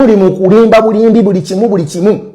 Buli mu kulimba bulimbi buli kimu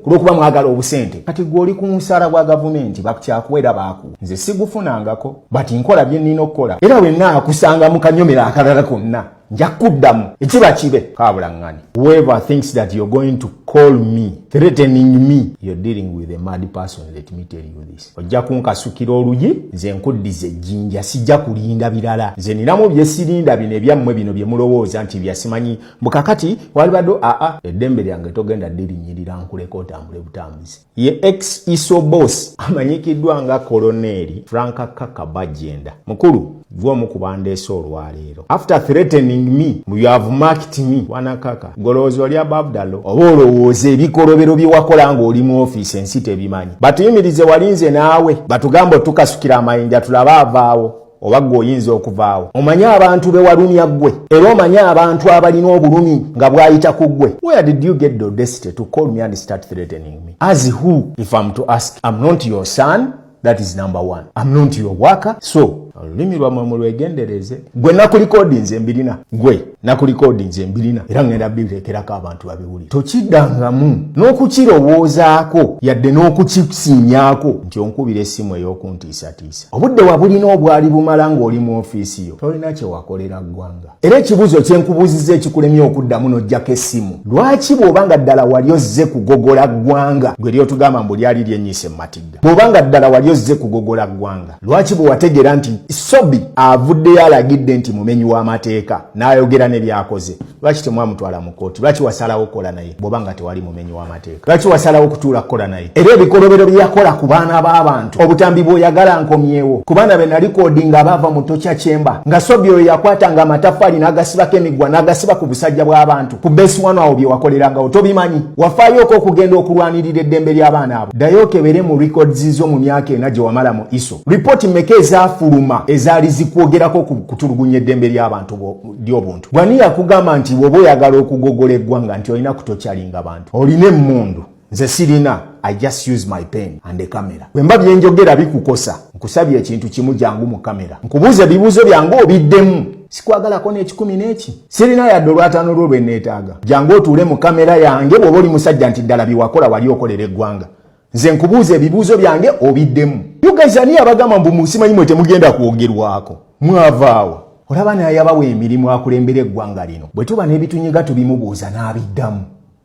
kulwokuba mwagala obusente. Kati gwoli ku musaala gwa gavumenti bakyakuwera baaku. Nze sigufunangako bati nkola bye nnina okukola. Era wenna akusanga mu kanyomera akalala konna. Nja kuddamu ekiba kibe kabulangani. Whoever thinks that you're going to call me, threatening me, you're dealing with a mad person, let me tell you this. Ojja kunkasukira oluyi, nze nkuddize ejjinja, sijja kulinda birala. Nze ninamu bye sirinda bino ebyammwe bino bye mulowooza nti byasimanyi. Mbukakati walibaddo eddembe lyange togenda dirinyirira nkuleko otambule butambuzi. Ye ex ISO boss amanyikiddwa nga Koloneli Franka Kaka Bajenda. Mukulu gwo mukubandeesa olwaleero. After threatening me, you have marked me. Wanakaka golowooza oli ababdalo oba olowooza ebikolobero bye wakola ng'oli mu ofiisi ensi tebimanyi. Batuyimirize walinze naawe batugambo tukasukira amayinja tulabe avaawo oba gwe oyinza okuvaawo. Omanyi abantu be walumya ggwe era omanyi abantu abalina obulumi nga bwayita ku ggwe. Where did you get the audacity to call me and start threatening me? As who, if I'm to ask? I'm not your son. That is number one. I'm not your worker. So, olulimi lwammwe mulwegendereze. Gwe nakulikodinze mbirina. Gwe nakulikodinze mbirina. Era ngenda birekerako abantu babiwulira. Tokiddangamu n'okukirowoozaako yadde n'okukisiinyaako nti onkubira essimu ey'okuntiisatiisa. Obudde wabulina obwali bumala ng'oli mu ofiisi yo. Tolina kye wakolera ggwanga. Era ekibuuzo kye nkubuuzizza ekikulemye okuddamu n'oggyako essimu. Lwaki bw'obanga ddala wali ozze kugogola ggwanga? Gwe lyotugamba mbu lyali lyennyise mu matigga. Bw'obanga ddala wali ozze kugogola ggwanga. Lwaki bwe wategeera nti Sobi avuddeyo alagidde nti mumenyi w'amateeka n'ayogera ne byakoze? Lwaki temwamutwala mu kkooti? Lwaki wasalawo kukola naye bw'obanga tewali mumenyi w'amateeka? Lwaki wasalawo kutuula kukola naye? Era ebikolobero bye yakola ku baana b'abantu, obutambi bw'oyagala nkomyewo, ku baana be nalikodinga baava mu Tocha Chamber, nga Sobi oyo yakwatanga amatafaali n'agasibako emiggwa n'agasiba ku busajja bw'abantu, ku besi wano awo bye wakolerangawo tobimanyi? Wafaayooko okugenda okulwanirira eddembe ly'abaana abo? Ddayo okebere mu records zo mu myaka ena gye wamala mu ISO. Ripooti mmeka ezaafuluma ezaali zikwogerako ku kutulugunya eddembe ly'abantu ly'obuntu? Bw'ani yakugamba nti bw'oba oyagala okugogola eggwanga nti olina kutokyalinga bantu? Olina emmundu. Nze sirina. I just use my pen and a camera. Bwemba byenjogera bikukosa, nkusabye ekintu kimu jangu mu kamera. Nkubuuze ebibuuzo byange obiddemu. Sikwagalako n'ekikumi n'eki. Sirina yadde olwataano lwo lwe neetaaga. Jangu otuule mu kamera yange bw'oba oli musajja nti ddala byewakola wali okolera eggwanga. Nze nkubuuze ebibuuzo byange obiddemu. You guys ani abagamba mbu musimanyi mwe temugenda kwogerwako? Mwavaawo. Olaba naye yabawa emirimu akulembera eggwanga lino. Bwe tuba n'ebitunyiga tubimubuuza n'abiddamu.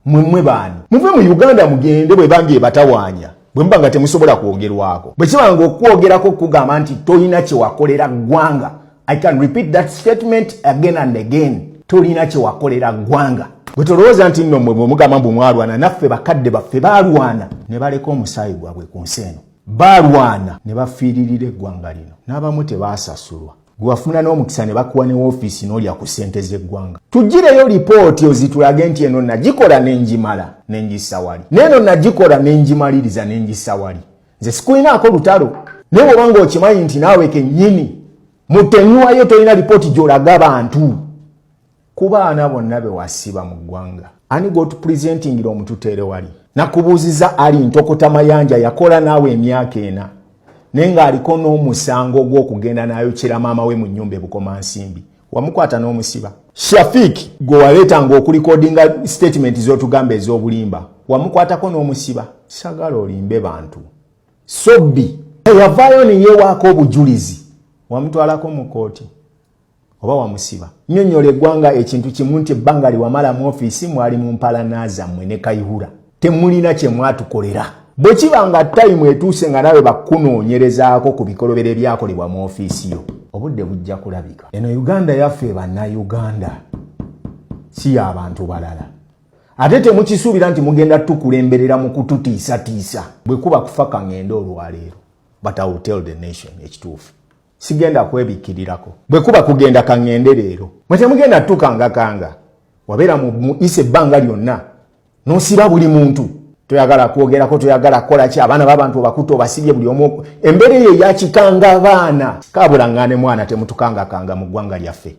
Mmwe baani? Muve mu Uganda mugende bwe bange batawaanya. Bwe mba nga temusobola kwogerwako. Bwe kibanga okwogerako kugamba nti tolina kye wakolera ggwanga. I can repeat that statement again and again. Tolina kye wakolera ggwanga. Bwe tolowooza nti nno mmwe mugamba mbu mwalwana, naffe bakadde baffe baalwana ne baleka omusaayi gwabwe ku nsi eno. Baalwana ne bafiiririra eggwanga lino. N'abamu tebaasasulwa. Gwe wafuna n'omukisa ne bakuwa ne woofiisi n'olya ku ssente z'eggwanga. Tugireyo lipooti ozitulage nti eno nagikola n'enjimala n'enjissa wali. N'eno nagikola n'enjimaliriza n'enjissa wali. Nze sikulinaako lutalo. Naye bw'obanga okimanyi nti naawe kennyini mutenyuwayo tolina lipooti gy'olaga bantu. Ku baana bonna be wasiba mu ggwanga. Ani gw'otupulizentingira omututeere wali? Nakubuuziza ali Ntokota Mayanja yakola naawe emyaka ena. Nenga aliko n'omusango gw'okugenda n'ayokera maama we mu nnyumba e Bukomansimbi. Wamukwata n'omusiba. Shafiki gwe waleetanga okulikodinga statement z'otugamba ez'obulimba. Wamukwatako n'omusiba. Sagala olimbe bantu. Sobi yavaayo ne yeewaako obujulizi. Wamutwalako mu kkooti. Oba wamusiba. Nnyonnyola eggwanga ekintu kimu nti ebbanga liwamala mu ofiisi mwali mu mpalana zammwe ne Kayihura. Temulina kye mwatukolera. Bwe kibanga time etuuse nga nawe bakunoonyerezaako ku bikolobero ebyakolebwa mu ofiisi yo, obudde bujja kulabika. Eno Uganda yaffe bannayuganda si y'abantu balala. Ate temukisuubira nti mugenda tukulemberera mu kututiisatiisa. Bwe kuba kufa kaŋŋende olwaleero. But I will tell the nation ekituufu. Sigenda kwebikkirirako. Bwe kuba kugenda kaŋŋende leero. Mwe temugenda tukangakanga. Wabeera mu ise ebbanga lyonna. N'osiba buli muntu. Toyagala kwogerako, toyagala kukola ki, abaana b'abantu bakuto obasibye buli omu. Embeera eyo yakikanga abaana. Kaabulangane mwana temutukangakanga mu ggwanga lyaffe.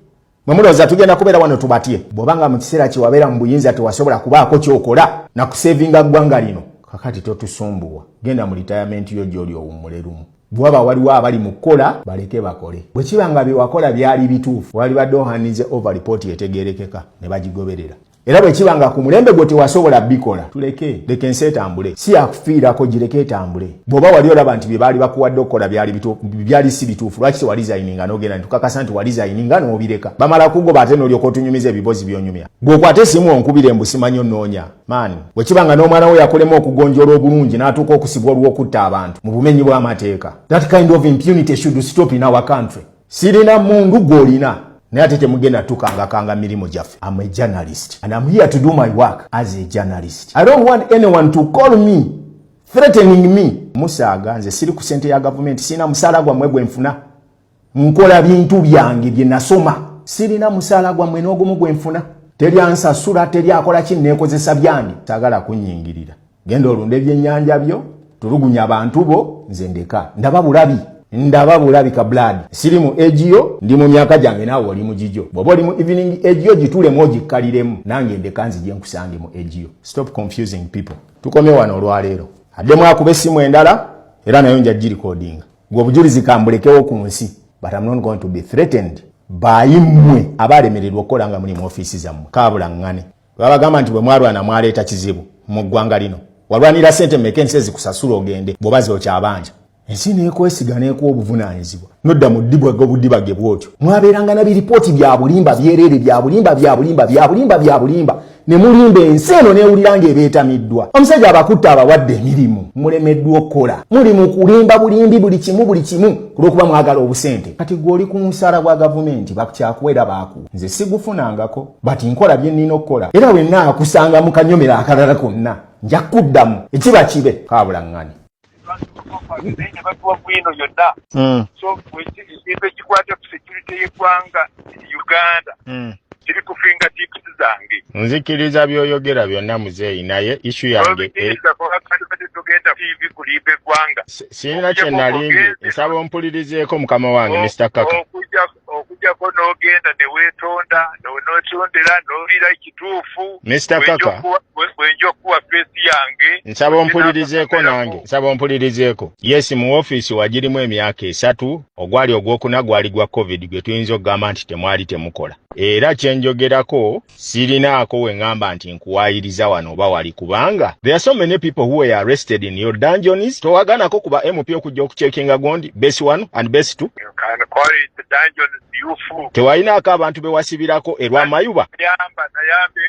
Mwe mulowooza tugenda kubeera wano tubatye. Bw'obanga mu kiseera kye wabeera mu buyinza tewasobola kubaako ky'okola na kusevinga ggwanga lino. Kakati totusumbuwa. Genda mu retirement yo gy'oli owummule lumu. Bwaba waliwo abali mu kukola baleke bakole. Bwe kibanga bye wakola byali bituufu, wali badde ohannize over report etegeerekeka ne bagigoberera. era bwe kibanga ku mulembe gwo tewasobola bikola tuleke leke ensi etambule si yakufiirako gireke etambule bw'oba wali olaba nti bye baali bakuwadde okukola byali si bituufu lwaki tewalizayininga n'ogenda ntukakasa nti walizayininga n'obireka bamala kugoba ate n'olyoka otunyumiza ebibozi by'onyumya gw'okwate esimu onkubira embusimanyi onnoonya maani bwe kibanga n'omwana we yakolemu okugonjoola obulungi n'atuuka okusibwa olw'okutta abantu mu bumenyi bw'amateeka that kind of impunity should stop in our country sirina mundu gw'olina naye ate temugenda tukangakanga mirimu gyaffe. I'm a journalist and I'm here to do my work as a journalist. I don't want anyone to call me threatening me. Musaaga nze siri ku ssente ya government sina musaala gwammwe gwe nfuna nkola bintu byange bye nasoma sirina musaala gwammwe n'ogumu gwe nfuna teri ansasula teri akola kinneekozesa byange saagala kunnyingirira genda olunde ebyennyanja byo tulugunya abantu bo nze ndeka ndaba bulabi ka blood siri mu ejiyo ndi mu myaka gyange naawe oli mu gijo bw'oba oli mu evening ejiyo gituulemu ogikkaliremu nange ndeka nzije nkusange mu ejiyo. Stop confusing people. Tukome wano olwaleero addemu akuba essimu endala era nayo nja girikoodinga gwe obujulizi kambulekewo ku nsi but I'm not going to be threatened by mmwe abaalemererwa okukola nga muli mu ofiisi zammwe kaabulaŋŋane babagamba nti bwe mwalwana mwaleeta kizibu mu ggwanga lino walwanira ssente mmeka ensi ezikusasula ogende bw'oba zokyabanja ensi neekwesiga neekuwa obuvunaanyizibwa nodda mu ddibwage bwotyo mwabeeranga na biripooti bya bulimba byereere bya bulimba ne mulimba ensi eno neewulira ng'ebeetamiddwa omusajja abakutte abawadde emirimu mulemeddwa okukola muli mu kulimba bulimbi buli kimu kulw'okuba mwagala obusente kati gwe oli ku musaala gwa gavumenti bakukyakuwera baaku nze sigufunangako bati nkola bye nnina okukola era wenna akusanga mu kanyomera akalala konna nja kuddamu ekiba kibe kaabulaŋŋane. So ekintu ekikwata ku security y'eggwanga Uganda kiri ku fingertips zange. Nzikiriza by'oyogera byonna muzeeyi naye issue yange tugenda TV kulimba eggwanga. Sirina kye nalimbye nsaba ompulirizeeko mukama wange Mr. Kaka. Okujjako n'ogenda ne weetonda n'otondera n'olira ekituufu. Mr. Kaka. Bwenja okuwa feesi yange. Nsaba ompulirizeeko. Yes, mu ofiisi wagirimu emyaka 3 ogwali ogwokuna gwali gwa COVID gwe tuyinza okugamba nti temwali temukola. Era kyenjogerako sirinaako we ngamba nti nkuwaayiriza wano oba wali kubanga there are so many people who were arrested in your dungeons. Towaganako kuba MP okujja okucekinga gondi base 1 and base 2. Tewalinaako abantu bewasibirako erwa mayuba.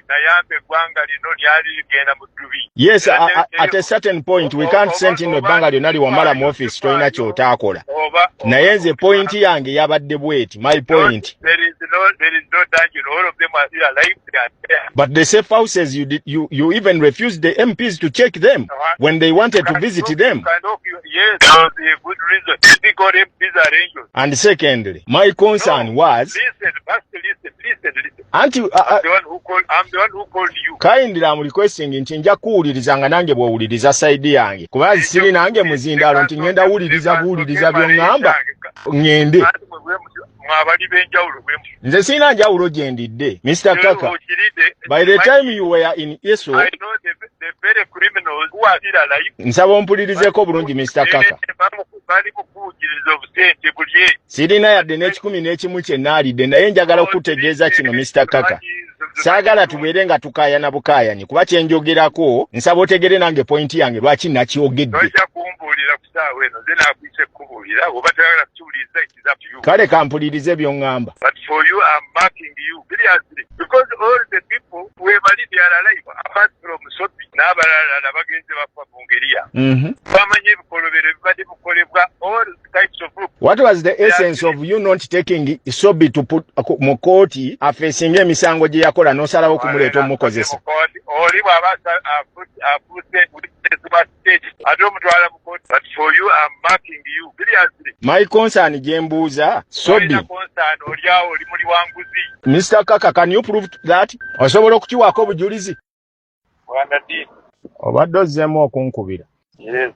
Nayambe eggwanga lino lyali ligenda mu ddubi. Yes, at a certain point we can't send in ebbanga lyonna liwamala mu office tolina kyotaakola. Naye nze point yange yabadde bweti. My point. There is no danger. All of them are still alive. They are there. But the safe houses you even refused the MPs to check them when they wanted to visit them. Yes, there was a good reason. They got MPs arranged. And secondly, my concern was listen. I'm the one who called you. Kindly I'm requesting nti nja kuwuliriza nga nange bw'owuliriza side yange kuba siri nange muzindaalo nti ngenda wuliriza by'oŋŋamba ŋŋende. Mwabali benjawulo nze sina njawulo gye ndidde Mr. Kaka. By the time you were in ISO, I know the very criminals who are still alive. Nsaba ompulirizeeko bulungi Mr. Kaka. Sirina yadde n'ekikumi n'ekimu kye naalidde naye njagala okutegeeza kino Mr. Kaka. Saagala tubeere nga tukaayana bukaayani kuba kye njogerako nsaba otegere nange point yange lwaki nakyogedde. Kale kampulirize by'oŋŋamba. But for you, I'm marking you seriously because all the people who are alive apart from Sopi n'abalala bagenze bafa mu Ngeriya. Bamanyi ebikolobero ebibadde bikolebwa all types of group. What was the essence of you not taking Sobi to put mu kooti afeesinga emisango gye yakola n'osalawo kumuleeta omukozesa? Oli bw'aba afuse but for you, I'm marking you seriously. My concern gye mbuuza Sobi. Mr. Kaka, can you prove that? Osobola okukiwaako obujulizi? Obadde ozzeemu okunkubira. Yes.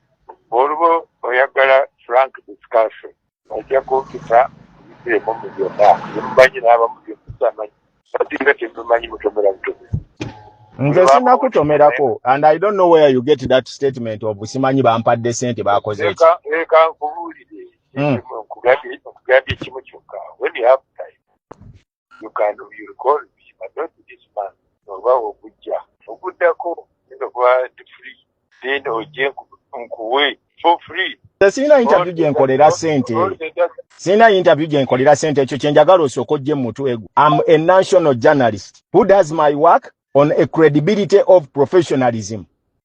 Olwo oyagala frank discussion. Ojja kumpita ebiremu mu byonna. Mumanyi n'abamu byomusamanyi. Batinga temumanyi mutomera butomera. Nze sinakutomerako and I don't know where you get that statement of simanyi bampadde sente bakoze eki. Eka nkubuulire. Nkugambye kimu kyokka. When you have time, you recall me, but not this man. oba okujja okuddako nga free then ojje nkuwe for free. Sina interview gye nkolera sente. Sina interview gye nkolera sente ekyo kye njagala osooka ojje mu mutwe gwo. I'm a national journalist who does my work on a credibility of professionalism.